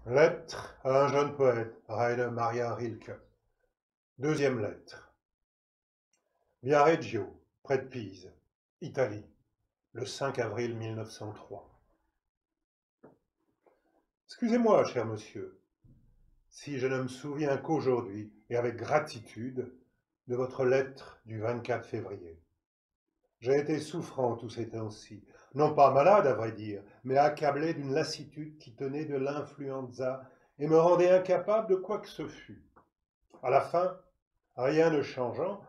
Lettre à un jeune poète, Rainer Maria Rilke. Deuxième lettre. Viareggio, près de Pise, Italie, le 5 avril 1903. Excusez-moi, cher monsieur, si je ne me souviens qu'aujourd'hui, et avec gratitude, de votre lettre du 24 février. J'ai été souffrant tous ces temps-ci, non pas malade à vrai dire, mais accablé d'une lassitude qui tenait de l'influenza et me rendait incapable de quoi que ce fût. À la fin, rien ne changeant,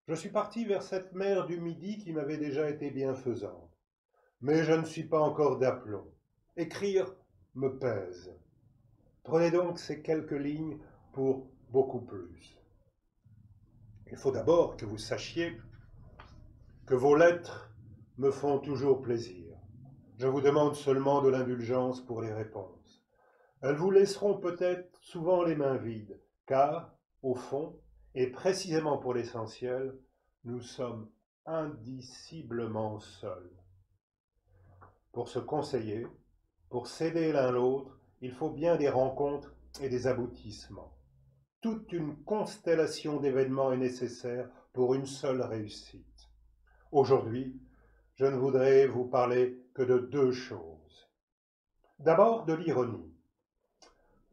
je suis parti vers cette mer du Midi qui m'avait déjà été bienfaisante. Mais je ne suis pas encore d'aplomb. Écrire me pèse. Prenez donc ces quelques lignes pour beaucoup plus. Il faut d'abord que vous sachiez que vos lettres me font toujours plaisir. Je vous demande seulement de l'indulgence pour les réponses. Elles vous laisseront peut-être souvent les mains vides, car, au fond, et précisément pour l'essentiel, nous sommes indiciblement seuls. Pour se conseiller, pour s'aider l'un l'autre, il faut bien des rencontres et des aboutissements. Toute une constellation d'événements est nécessaire pour une seule réussite. Aujourd'hui, je ne voudrais vous parler que de deux choses. D'abord, de l'ironie.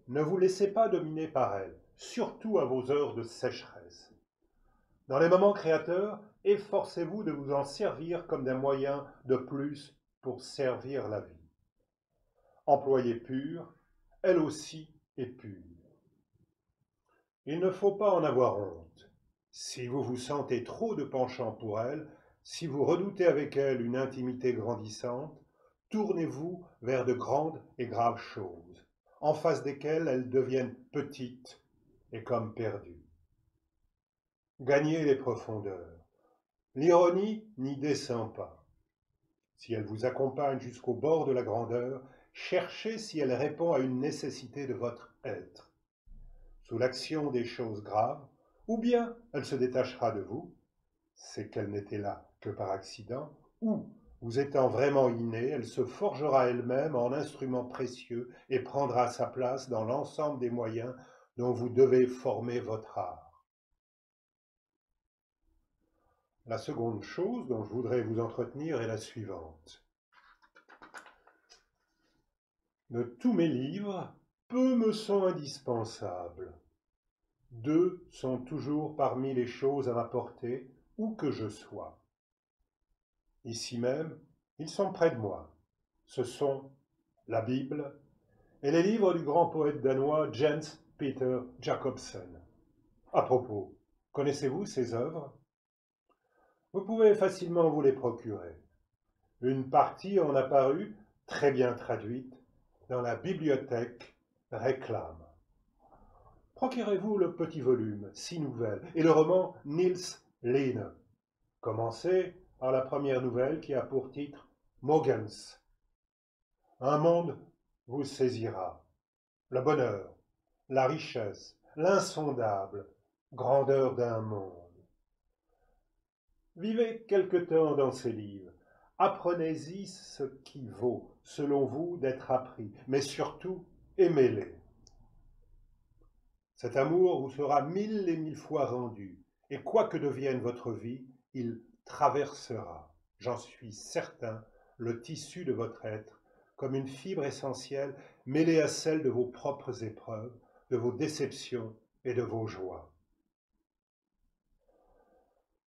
Ne vous laissez pas dominer par elle, surtout à vos heures de sécheresse. Dans les moments créateurs, efforcez-vous de vous en servir comme d'un moyen de plus pour servir la vie. Employée pure, elle aussi est pure. Il ne faut pas en avoir honte. Si vous vous sentez trop de penchant pour elle, si vous redoutez avec elle une intimité grandissante, tournez-vous vers de grandes et graves choses, en face desquelles elles deviennent petites et comme perdues. Gagnez les profondeurs. L'ironie n'y descend pas. Si elle vous accompagne jusqu'au bord de la grandeur, cherchez si elle répond à une nécessité de votre être. Sous l'action des choses graves, ou bien elle se détachera de vous, c'est qu'elle n'était là que par accident, ou, vous étant vraiment inné, elle se forgera elle-même en instrument précieux et prendra sa place dans l'ensemble des moyens dont vous devez former votre art. La seconde chose dont je voudrais vous entretenir est la suivante. De tous mes livres, peu me sont indispensables. Deux sont toujours parmi les choses à m'apporter, où que je sois. Ici même, ils sont près de moi. Ce sont la Bible et les livres du grand poète danois Jens Peter Jacobsen. À propos, connaissez-vous ces œuvres? Vous pouvez facilement vous les procurer. Une partie en a paru, très bien traduite, dans la bibliothèque Réclame. Procurez-vous le petit volume, 6 nouvelles, et le roman Niels Lehne. Commencez par la première nouvelle qui a pour titre Mogens. Un monde vous saisira. Le bonheur, la richesse, l'insondable grandeur d'un monde. Vivez quelque temps dans ces livres. Apprenez-y ce qui vaut, selon vous, d'être appris, mais surtout, aimez-les. Cet amour vous sera 1000 et 1000 fois rendu, et quoi que devienne votre vie, il traversera, j'en suis certain, le tissu de votre être, comme une fibre essentielle mêlée à celle de vos propres épreuves, de vos déceptions et de vos joies.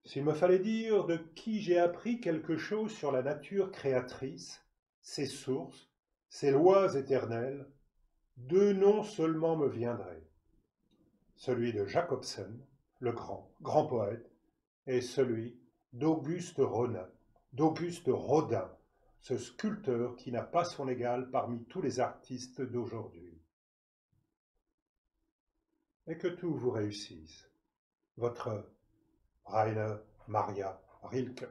S'il me fallait dire de qui j'ai appris quelque chose sur la nature créatrice, ses sources, ses lois éternelles, deux noms seulement me viendraient. Celui de Jacobsen, le grand poète, et celui d'Auguste Rodin, ce sculpteur qui n'a pas son égal parmi tous les artistes d'aujourd'hui. Et que tout vous réussisse. Votre Rainer Maria Rilke.